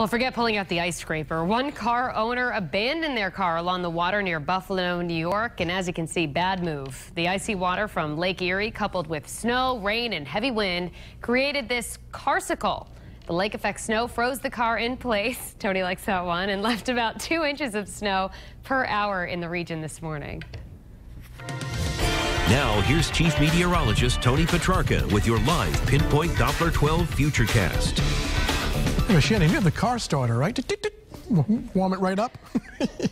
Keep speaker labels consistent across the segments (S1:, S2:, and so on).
S1: Well, forget pulling out the ice scraper. One car owner abandoned their car along the water near Buffalo, New York, and as you can see, bad move. The icy water from Lake Erie, coupled with snow, rain, and heavy wind, created this carsicle. The lake effect snow froze the car in place, Tony likes that one, and left about 2 inches of snow per hour in the region this morning.
S2: Now, here's Chief Meteorologist Tony Petrarca with your live Pinpoint Doppler 12 Futurecast.
S3: Hey, Shannon, you have the car starter, right? Warm it right up.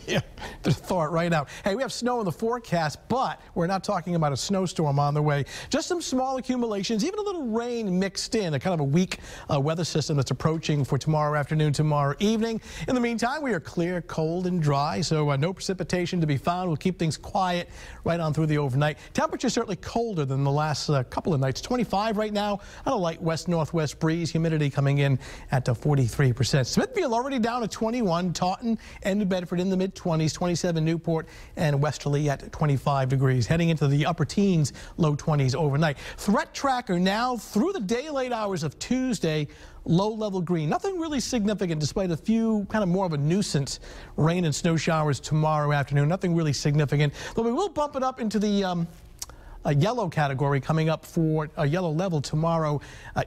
S3: Yeah, just thaw it right out. Hey, we have snow in the forecast, but we're not talking about a snowstorm on the way. Just some small accumulations, even a little rain mixed in, a kind of a weak weather system that's approaching for tomorrow afternoon, tomorrow evening. In the meantime, we are clear, cold, and dry, so no precipitation to be found. We'll keep things quiet right on through the overnight. Temperature certainly colder than the last couple of nights. 25 right now on a light west-northwest breeze. Humidity coming in at 43%. Smithfield already down to 21. Taunton and New Bedford in the mid-20s. 27 Newport and Westerly at 25 degrees. Heading into the upper teens, low 20s overnight. Threat tracker now through the daylight hours of Tuesday. Low-level green. Nothing really significant despite a few kind of more of a nuisance rain and snow showers tomorrow afternoon. Nothing really significant. Though we will bump it up into the a yellow category coming up for a yellow level tomorrow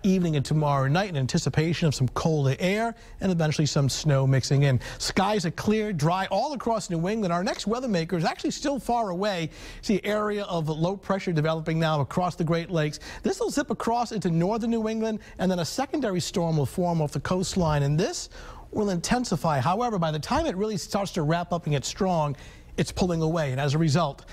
S3: evening and tomorrow night in anticipation of some colder air and eventually some snow mixing in. Skies are clear, dry all across New England. Our next weather maker is actually still far away. See area of low pressure developing now across the Great Lakes. This will zip across into northern New England, and then a secondary storm will form off the coastline, and this will intensify. However, by the time it really starts to wrap up and get strong, it's pulling away, and as a result,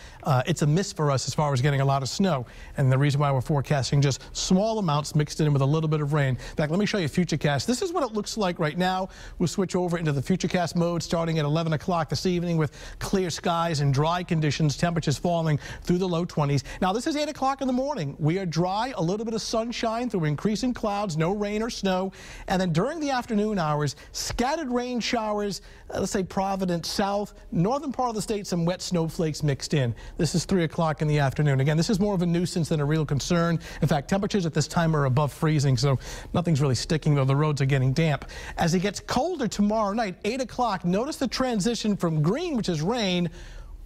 S3: it's a miss for us as far as getting a lot of snow. And the reason why we're forecasting just small amounts mixed in with a little bit of rain. In fact, let me show you Futurecast. This is what it looks like right now. We'll switch over into the Futurecast mode starting at 11 o'clock this evening with clear skies and dry conditions, temperatures falling through the low 20s. Now, this is 8 o'clock in the morning. We are dry, a little bit of sunshine through increasing clouds, no rain or snow. And then during the afternoon hours, scattered rain showers, let's say Providence south, northern part of the state, some wet snowflakes mixed in. This is 3 o'clock in the afternoon. Again, this is more of a nuisance than a real concern. In fact, temperatures at this time are above freezing, so nothing's really sticking, though the roads are getting damp. As it gets colder tomorrow night, 8 o'clock, notice the transition from green, which is rain,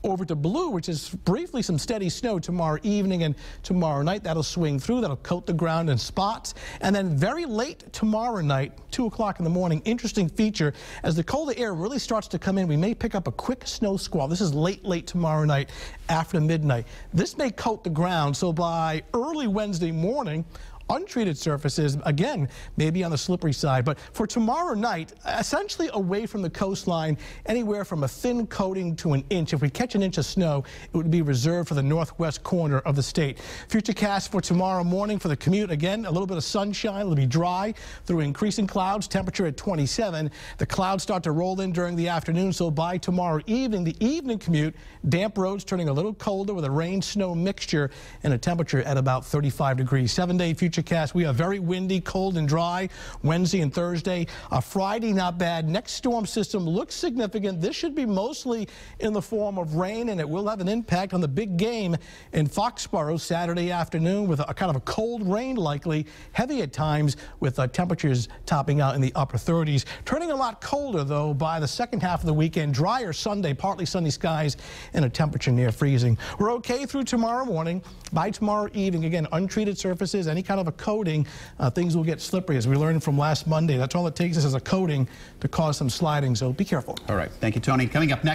S3: over to blue, which is briefly some steady snow tomorrow evening and tomorrow night. That'll swing through. That'll coat the ground in spots. And then very late tomorrow night, 2 o'clock in the morning, interesting feature. As the colder air really starts to come in, we may pick up a quick snow squall. This is late tomorrow night after midnight. This may coat the ground, so by early Wednesday morning, untreated surfaces, again, maybe on the slippery side. But for tomorrow night, essentially away from the coastline, anywhere from a thin coating to an inch. If we catch an inch of snow, it would be reserved for the northwest corner of the state. Futurecast for tomorrow morning for the commute. Again, a little bit of sunshine. It'll be dry through increasing clouds. Temperature at 27. The clouds start to roll in during the afternoon, so by tomorrow evening, the evening commute, damp roads turning a little colder with a rain-snow mixture and a temperature at about 35 degrees. 7-day Futurecast. We are very windy, cold, and dry Wednesday and Thursday. Friday, not bad. Next storm system looks significant. This should be mostly in the form of rain, and it will have an impact on the big game in Foxborough Saturday afternoon with a kind of a cold rain likely, heavy at times with temperatures topping out in the upper 30s. Turning a lot colder, though, by the second half of the weekend. Drier Sunday, partly sunny skies, and a temperature near freezing. We're okay through tomorrow morning. By tomorrow evening, again, untreated surfaces, any kind of a coating, things will get slippery, as we learned from last Monday. That's all it takes is a coating to cause some sliding, so be careful.
S4: All right. Thank you, Tony. Coming up next.